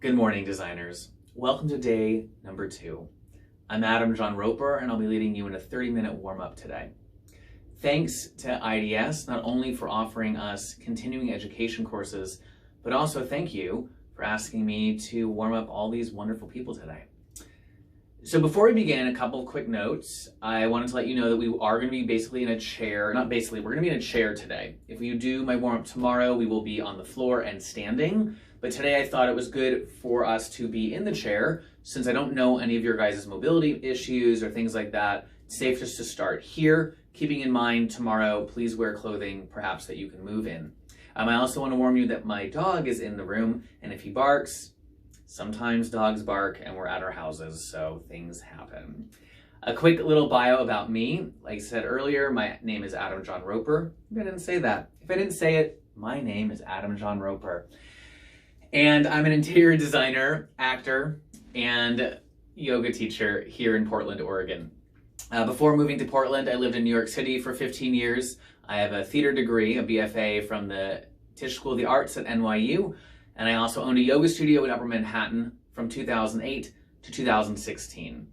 Good morning, designers. Welcome to day number 2. I'm Adam John Roper, and I'll be leading you in a 30-minute warm-up today. Thanks to IDS, not only for offering us continuing education courses, but also thank you for asking me to warm up all these wonderful people today. So before we begin, a couple of quick notes. I wanted to let you know that we are going to be basically in a chair, we're going to be in a chair today. If you do my warm-up tomorrow, we will be on the floor and standing. But today I thought it was good for us to be in the chair, since I don't know any of your guys' mobility issues or things like that. It's safe just to start here, keeping in mind tomorrow, please wear clothing perhaps that you can move in. I also want to warn you that my dog is in the room, and if he barks, sometimes dogs bark and we're at our houses, so things happen. A quick little bio about me. Like I said earlier, my name is Adam John Roper. If I didn't say that. If I didn't say it, my name is Adam John Roper. And I'm an interior designer, actor, and yoga teacher here in Portland, Oregon. Before moving to Portland, I lived in New York City for 15 years. I have a theater degree, a BFA from the Tisch School of the Arts at NYU, and I also owned a yoga studio in Upper Manhattan from 2008 to 2016.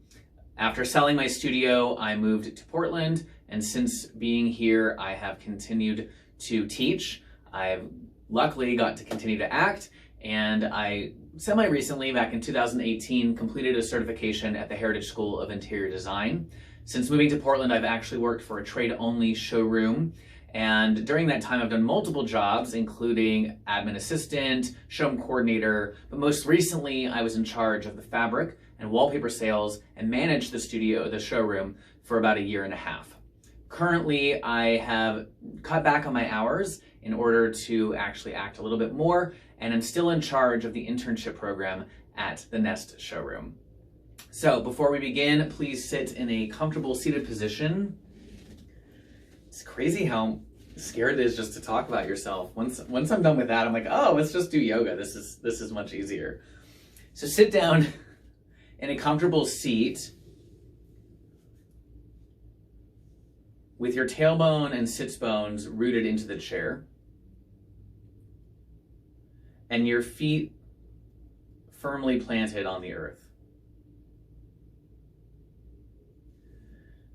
After selling my studio, I moved to Portland, and since being here, I have continued to teach. I've luckily got to continue to act, and I semi-recently, back in 2018, completed a certification at the Heritage School of Interior Design. Since moving to Portland, I've actually worked for a trade-only showroom, and during that time, I've done multiple jobs, including admin assistant, showroom coordinator, but most recently, I was in charge of the fabric and wallpaper sales and managed the showroom for about a year and a half. Currently, I have cut back on my hours in order to actually act a little bit more, and I'm still in charge of the internship program at the Nest showroom. So before we begin, please sit in a comfortable seated position. It's crazy how scared it is just to talk about yourself. Once I'm done with that, I'm like, oh, let's just do yoga. This is much easier. So sit down in a comfortable seat with your tailbone and sits bones rooted into the chair, and your feet firmly planted on the earth.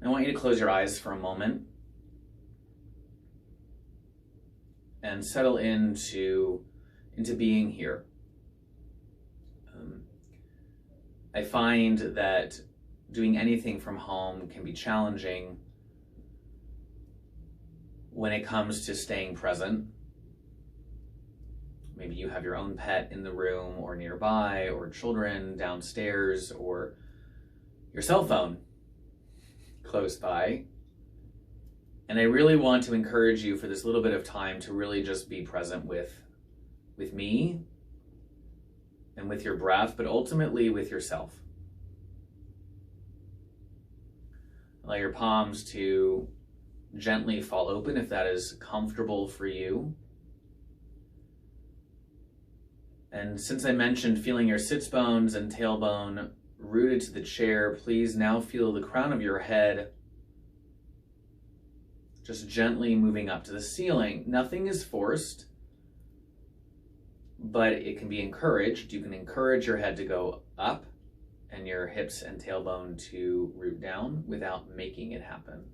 I want you to close your eyes for a moment and settle into being here. I find that doing anything from home can be challenging when it comes to staying present. Maybe you have your own pet in the room or nearby, or children downstairs, or your cell phone close by. And I really want to encourage you for this little bit of time to really just be present with me and with your breath, but ultimately with yourself. Allow your palms to gently fall open if that is comfortable for you. And since I mentioned feeling your sits bones and tailbone rooted to the chair, please now feel the crown of your head just gently moving up to the ceiling. Nothing is forced, but it can be encouraged. You can encourage your head to go up and your hips and tailbone to root down without making it happen.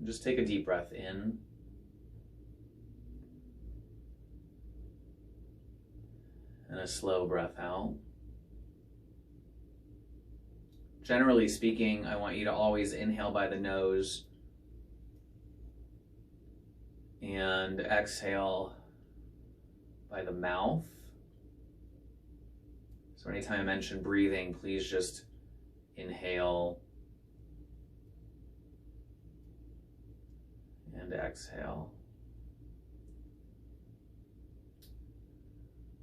Just take a deep breath in. And a slow breath out. Generally speaking, I want you to always inhale by the nose and exhale by the mouth. So anytime I mention breathing, please just inhale and exhale.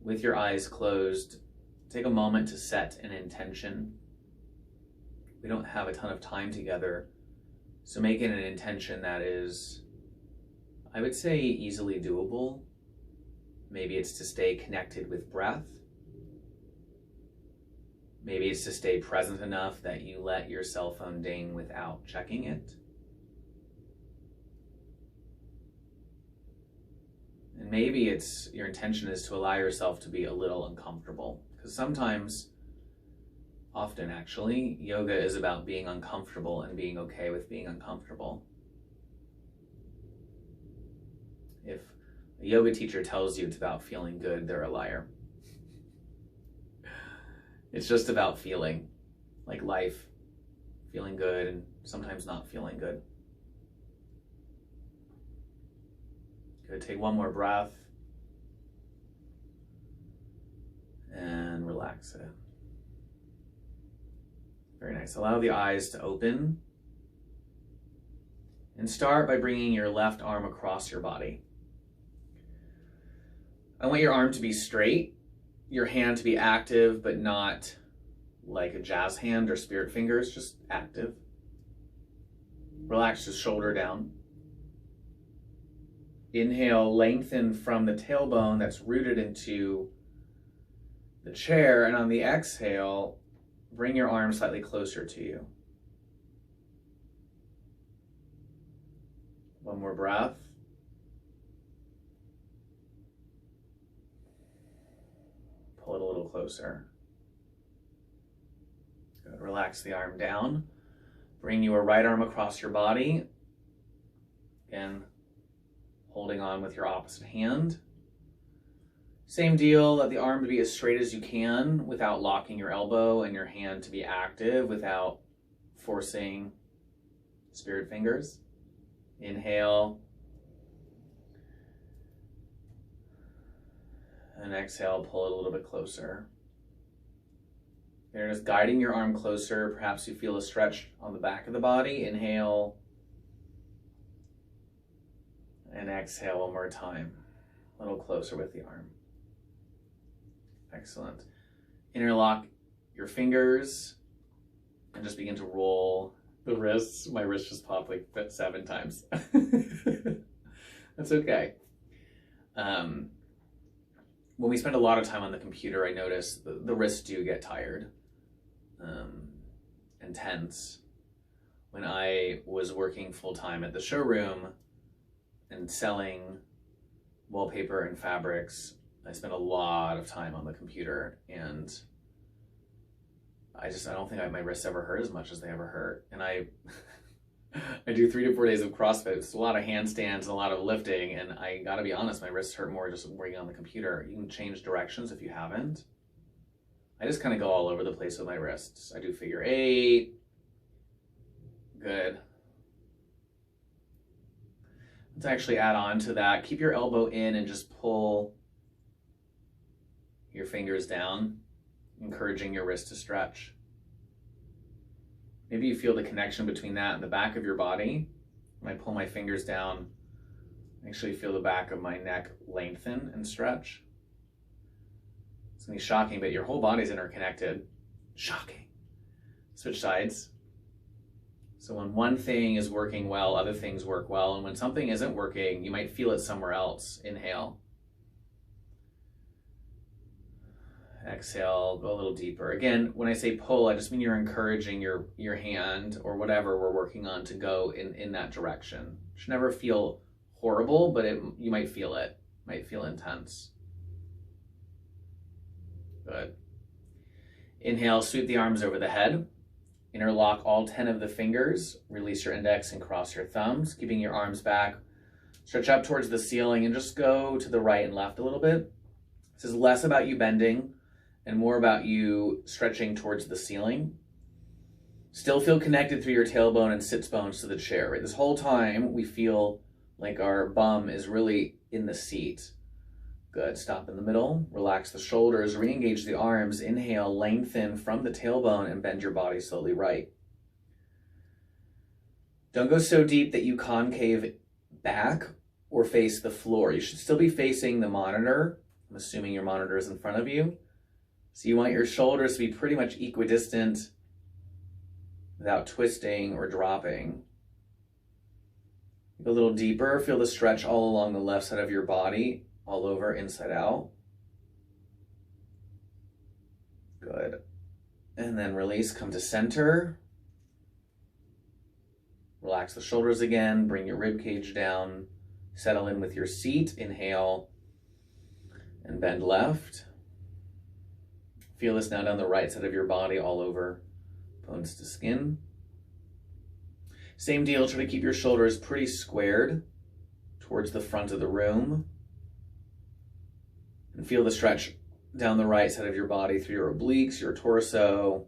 With your eyes closed, take a moment to set an intention. We don't have a ton of time together, so make it an intention that is, I would say, easily doable. Maybe it's to stay connected with breath. Maybe it's to stay present enough that you let your cell phone ding without checking it. And maybe your intention is to allow yourself to be a little uncomfortable. Because sometimes, often actually, yoga is about being uncomfortable and being okay with being uncomfortable. If a yoga teacher tells you it's about feeling good, they're a liar. It's just about feeling, like life, feeling good and sometimes not feeling good. Good, take one more breath and relax it. Very nice. Allow the eyes to open and start by bringing your left arm across your body. I want your arm to be straight, your hand to be active, but not like a jazz hand or spirit fingers, just active. Relax the shoulder down. Inhale, lengthen from the tailbone that's rooted into the chair, and on the exhale, bring your arm slightly closer to you. One more breath. Pull it a little closer. Good. Relax the arm down. Bring your right arm across your body. Again, holding on with your opposite hand. Same deal, let the arm to be as straight as you can without locking your elbow, and your hand to be active without forcing spirit fingers. Inhale. And exhale, pull it a little bit closer. You're just guiding your arm closer. Perhaps you feel a stretch on the back of the body. Inhale. And exhale one more time. A little closer with the arm. Excellent. Interlock your fingers and just begin to roll the wrists. My wrist just popped like 7 times. That's okay. When we spend a lot of time on the computer, I notice the wrists do get tired and tense. When I was working full-time at the showroom and selling wallpaper and fabrics, I spent a lot of time on the computer, and I don't think my wrists ever hurt as much as they ever hurt. And I do 3 to 4 days of CrossFit. It's a lot of handstands and a lot of lifting, and I gotta be honest, my wrists hurt more just working on the computer. You can change directions if you haven't. I just kind of go all over the place with my wrists. I do figure 8. Good. Let's actually add on to that. Keep your elbow in and just pull your fingers down, encouraging your wrist to stretch. Maybe you feel the connection between that and the back of your body. When I pull my fingers down, I actually feel the back of my neck lengthen and stretch. It's gonna be shocking, but your whole body's interconnected. Shocking. Switch sides. So when one thing is working well, other things work well. And when something isn't working, you might feel it somewhere else. Inhale. Exhale, go a little deeper. Again, when I say pull, I just mean you're encouraging your hand or whatever we're working on to go in that direction. It should never feel horrible, but you might feel it. Might feel intense. Good. Inhale, sweep the arms over the head. Interlock all 10 of the fingers. Release your index and cross your thumbs, keeping your arms back. Stretch up towards the ceiling and just go to the right and left a little bit. This is less about you bending and more about you stretching towards the ceiling. Still feel connected through your tailbone and sits bones to the chair, right? This whole time we feel like our bum is really in the seat. Good, stop in the middle, relax the shoulders, re-engage the arms, inhale, lengthen from the tailbone and bend your body slowly right. Don't go so deep that you concave back or face the floor. You should still be facing the monitor. I'm assuming your monitor is in front of you. So you want your shoulders to be pretty much equidistant without twisting or dropping. Go a little deeper, feel the stretch all along the left side of your body, all over, inside out. Good. And then release, come to center. Relax the shoulders again, bring your rib cage down, settle in with your seat. Inhale, And bend left. Feel this now down the right side of your body, all over bones to skin. Same deal, try to keep your shoulders pretty squared towards the front of the room. And feel the stretch down the right side of your body through your obliques, your torso,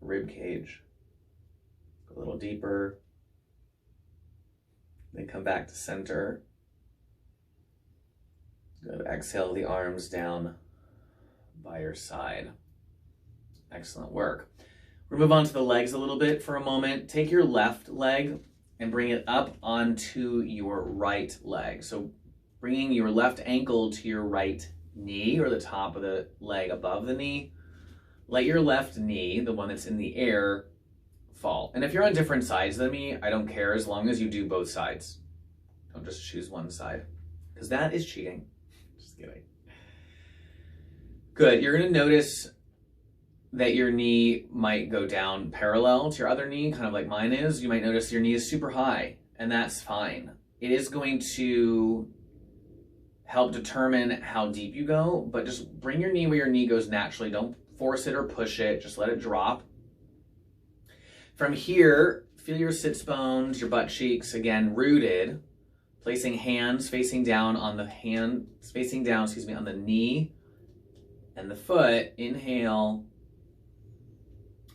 rib cage. Go a little deeper. Then come back to center. Good. Exhale the arms down by your side. Excellent work. We'll move on to the legs a little bit for a moment. Take your left leg and bring it up onto your right leg. So bringing your left ankle to your right knee, or the top of the leg above the knee. Let your left knee, the one that's in the air, fall. And if you're on different sides than me, I don't care, as long as you do both sides. Don't just choose one side, because that is cheating. Just kidding. Good. You're going to notice that your knee might go down parallel to your other knee, kind of like mine is. You might notice your knee is super high, and that's fine. It is going to help determine how deep you go, but just bring your knee where your knee goes naturally. Don't force it or push it. Just let it drop. From here, feel your sits bones, your butt cheeks, again, rooted. Placing hands facing down on the on the knee and the foot. Inhale.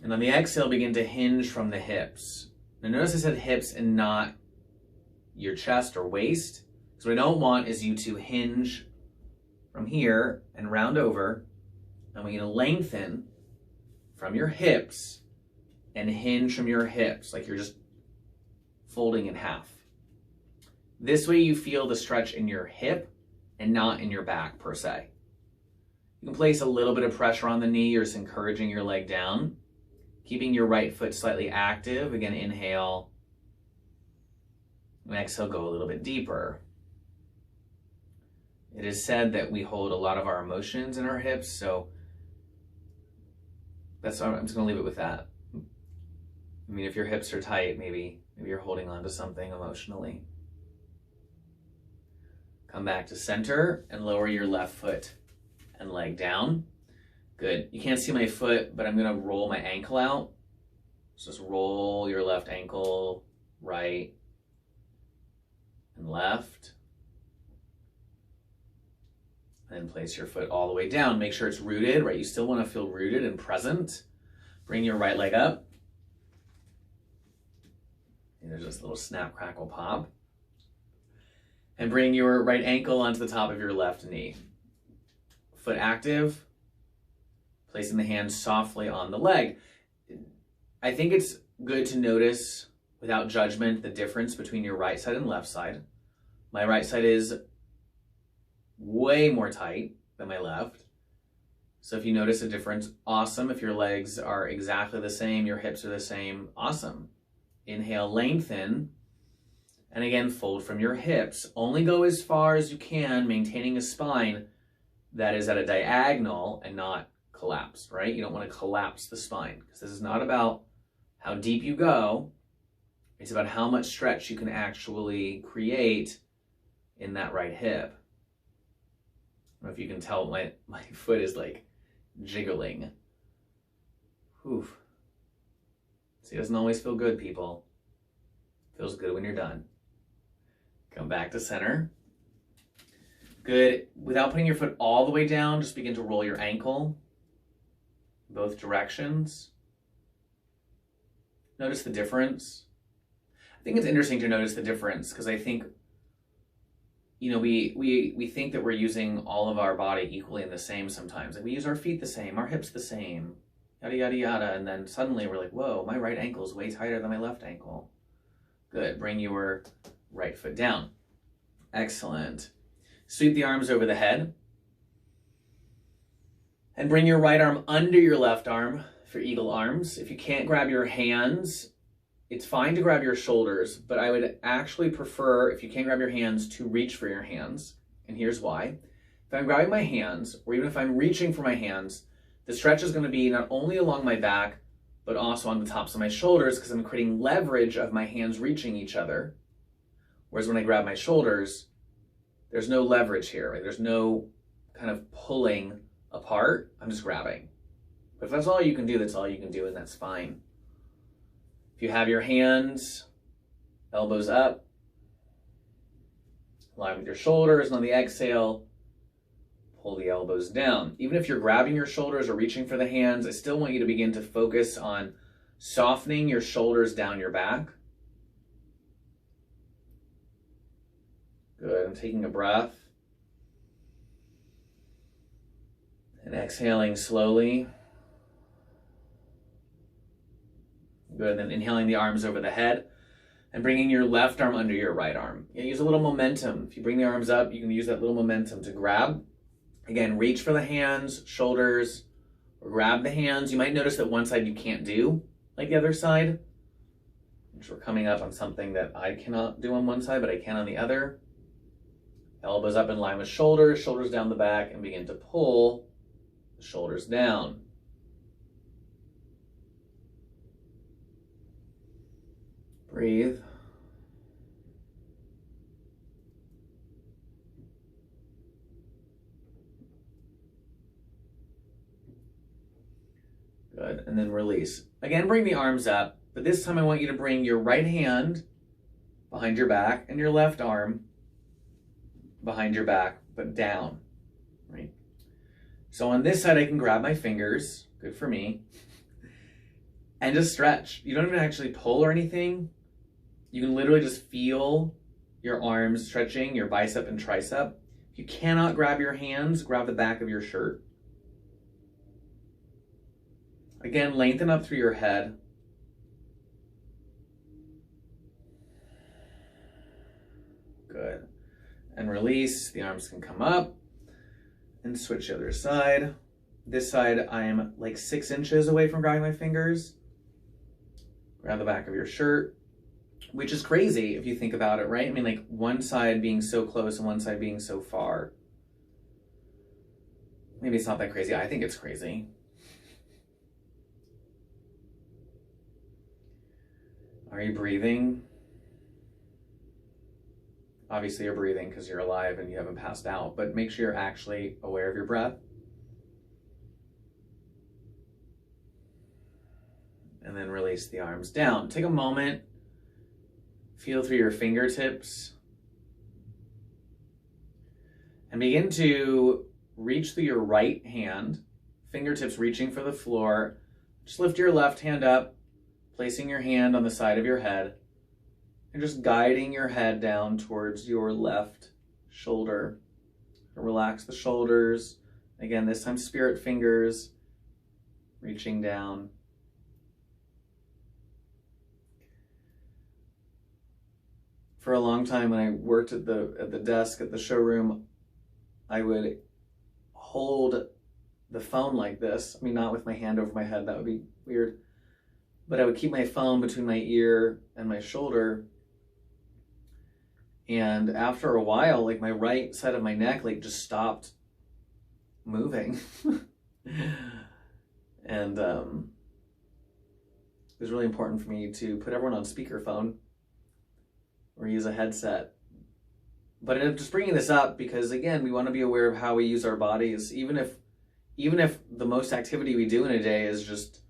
And on the exhale, begin to hinge from the hips. Now notice I said hips and not your chest or waist. So what I don't want is you to hinge from here and round over. And we're going to lengthen from your hips and hinge from your hips, like you're just folding in half. This way you feel the stretch in your hip and not in your back per se. You can place a little bit of pressure on the knee. You're just encouraging your leg down. Keeping your right foot slightly active. Again, inhale. And exhale, go a little bit deeper. It is said that we hold a lot of our emotions in our hips, so I'm just going to leave it with that. I mean, if your hips are tight, maybe you're holding on to something emotionally. Come back to center and lower your left foot and leg down. Good. You can't see my foot, but I'm going to roll my ankle out. So just roll your left ankle, right and left. And then place your foot all the way down. Make sure it's rooted, right? You still want to feel rooted and present. Bring your right leg up. And there's this little snap, crackle, pop. And bring your right ankle onto the top of your left knee. Foot active. Placing the hand softly on the leg. I think it's good to notice, without judgment, the difference between your right side and left side. My right side is way more tight than my left. So if you notice a difference, awesome. If your legs are exactly the same, your hips are the same, awesome. Inhale, lengthen. And again, fold from your hips. Only go as far as you can, maintaining a spine that is at a diagonal and not collapsed, right? You don't want to collapse the spine, because this is not about how deep you go. It's about how much stretch you can actually create in that right hip. I don't know if you can tell, my foot is like jiggling. Whew. See, it doesn't always feel good, people. It feels good when you're done. Come back to center. Good. Without putting your foot all the way down, just begin to roll your ankle both directions. Notice the difference. I think it's interesting to notice the difference, because I think, you know, we think that we're using all of our body equally and the same sometimes. Like we use our feet the same, our hips the same, yada, yada, yada. And then suddenly we're like, whoa, my right ankle is way tighter than my left ankle. Good. Bring your right foot down. Excellent. Sweep the arms over the head. And bring your right arm under your left arm for eagle arms. If you can't grab your hands, it's fine to grab your shoulders, but I would actually prefer, if you can't grab your hands, to reach for your hands. And here's why. If I'm grabbing my hands, or even if I'm reaching for my hands, the stretch is going to be not only along my back, but also on the tops of my shoulders, because I'm creating leverage of my hands reaching each other. Whereas when I grab my shoulders, there's no leverage here, right? There's no kind of pulling apart. I'm just grabbing. But if that's all you can do, that's all you can do, and that's fine. If you have your hands, elbows up, line with your shoulders, and on the exhale, pull the elbows down. Even if you're grabbing your shoulders or reaching for the hands, I still want you to begin to focus on softening your shoulders down your back. Good. I'm taking a breath. And exhaling slowly. Good. And then inhaling the arms over the head and bringing your left arm under your right arm. Use a little momentum. If you bring the arms up, you can use that little momentum to grab. Again, reach for the hands, shoulders, or grab the hands. You might notice that one side you can't do like the other side, which we're coming up on something that I cannot do on one side, but I can on the other. Elbows up in line with shoulders, shoulders down the back, and begin to pull the shoulders down. Breathe. Good, and then release. Again, bring the arms up, but this time I want you to bring your right hand behind your back and your left arm behind your back, but down, right? So on this side, I can grab my fingers, good for me, and just stretch. You don't even actually pull or anything. You can literally just feel your arms stretching, your bicep and tricep. If you cannot grab your hands, grab the back of your shirt. Again, lengthen up through your head. Good. And release. The arms can come up. And switch the other side. This side, I'm like 6 inches away from grabbing my fingers. Grab the back of your shirt, which is crazy if you think about it, right? I mean, like one side being so close and one side being so far. Maybe it's not that crazy. I think it's crazy. Are you breathing? Obviously you're breathing because you're alive and you haven't passed out, but make sure you're actually aware of your breath. And then release the arms down. Take a moment, feel through your fingertips, and begin to reach through your right hand, fingertips reaching for the floor. Just lift your left hand up, placing your hand on the side of your head, and just guiding your head down towards your left shoulder. Relax the shoulders. Again, this time spirit fingers reaching down. For a long time when I worked at the desk at the showroom, I would hold the phone like this. I mean, not with my hand over my head, that would be weird. But I would keep my phone between my ear and my shoulder. And after a while, like my right side of my neck, like just stopped moving. And it was really important for me to put everyone on speakerphone or use a headset. But I'm just bringing this up because, again, we want to be aware of how we use our bodies. Even if the most activity we do in a day is just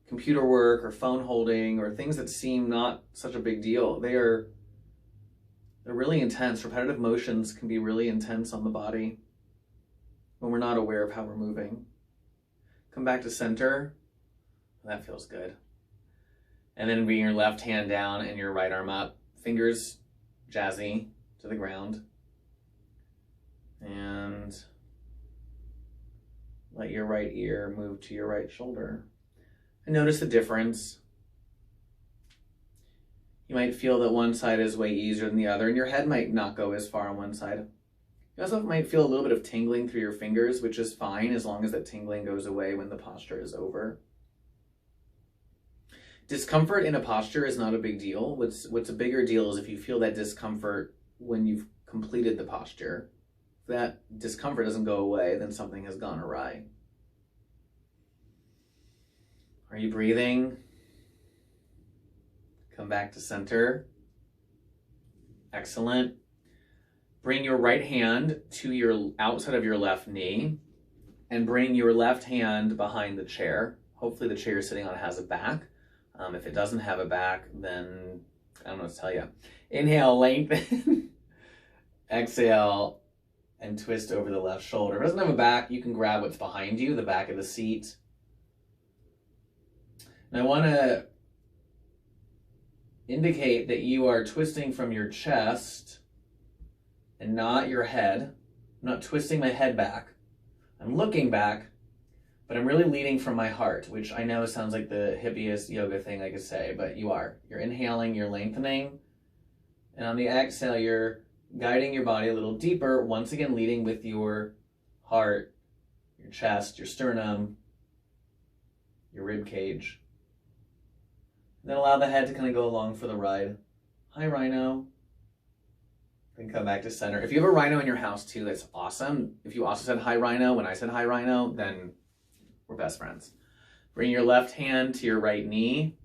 computer work or phone holding or things that seem not such a big deal, they're really intense. Repetitive motions can be really intense on the body when we're not aware of how we're moving. Come back to center. That feels good. And then bring your left hand down and your right arm up. Fingers jazzy to the ground. And let your right ear move to your right shoulder. And notice the difference. You might feel that one side is way easier than the other, and your head might not go as far on one side. You also might feel a little bit of tingling through your fingers, which is fine as long as that tingling goes away when the posture is over. Discomfort in a posture is not a big deal. What's a bigger deal is if you feel that discomfort when you've completed the posture. If that discomfort doesn't go away, then something has gone awry. Are you breathing? Come back to center. Excellent. Bring your right hand to your outside of your left knee and bring your left hand behind the chair. Hopefully the chair you're sitting on has a back. If it doesn't have a back, then I don't know what to tell you. Inhale, lengthen. Exhale, and twist over the left shoulder. If it doesn't have a back, you can grab what's behind you, the back of the seat. And I want to indicate that you are twisting from your chest and not your head. I'm not twisting my head back. I'm looking back, but I'm really leading from my heart, which I know sounds like the hippiest yoga thing I could say, but you are. You're inhaling, you're lengthening, and on the exhale, you're guiding your body a little deeper, once again leading with your heart, your chest, your sternum, your rib cage. And then allow the head to kind of go along for the ride. Hi, Rhino. Then come back to center. If you have a rhino in your house too, that's awesome. If you also said hi, Rhino, when I said hi, Rhino, then we're best friends. Bring your left hand to your right knee.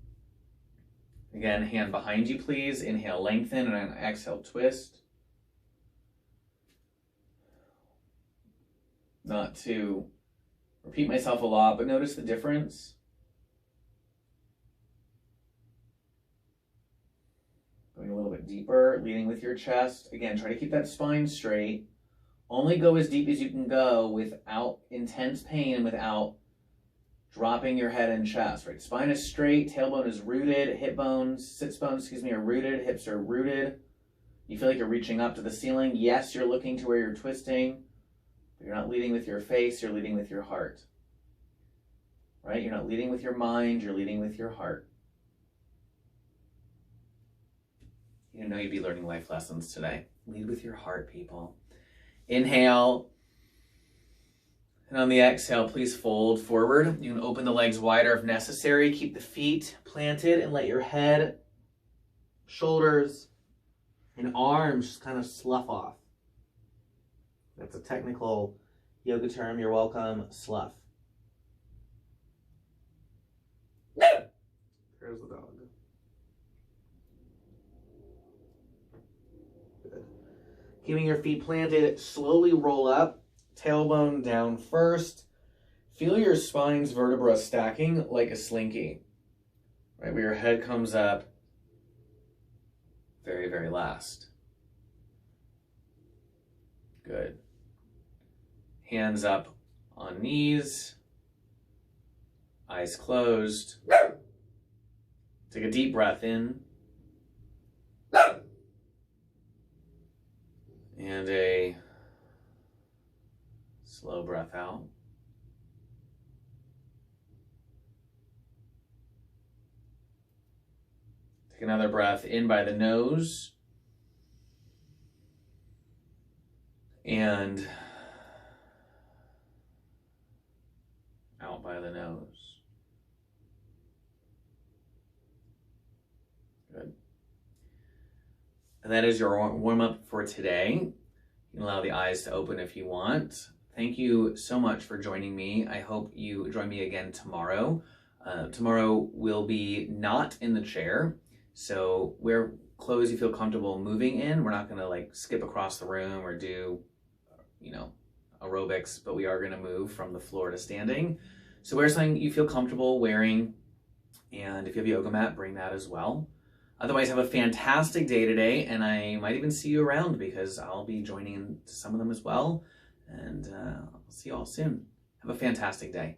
Again, hand behind you, please. Inhale, lengthen, and then exhale, twist. Not to repeat myself a lot, but notice the difference. Going a little bit deeper, leading with your chest. Again, try to keep that spine straight. Only go as deep as you can go without intense pain and without dropping your head and chest, right? Spine is straight, tailbone is rooted, sits bones, are rooted, hips are rooted. You feel like you're reaching up to the ceiling. Yes, you're looking to where you're twisting. You're not leading with your face, you're leading with your heart. Right? You're not leading with your mind, you're leading with your heart. You know you'd be learning life lessons today. Lead with your heart, people. Inhale. And on the exhale, please fold forward. You can open the legs wider if necessary. Keep the feet planted and let your head, shoulders, and arms just kind of slough off. That's a technical yoga term. You're welcome. Slough. There's the dog. Good. Keeping your feet planted, slowly roll up, tailbone down first. Feel your spine's vertebra stacking like a slinky, right? Where your head comes up very, very last. Good. Hands up on knees, eyes closed. Take a deep breath in. And a slow breath out. Take another breath in by the nose. And out by the nose. Good. And that is your warm-up for today. You can allow the eyes to open if you want. Thank you so much for joining me. I hope you join me again tomorrow. Tomorrow will be not in the chair, so wear clothes you feel comfortable moving in. We're not gonna like skip across the room or do, aerobics, but we are gonna move from the floor to standing. So wear something you feel comfortable wearing, and if you have a yoga mat, bring that as well. Otherwise, have a fantastic day today, and I might even see you around because I'll be joining in some of them as well. And I'll see you all soon. Have a fantastic day.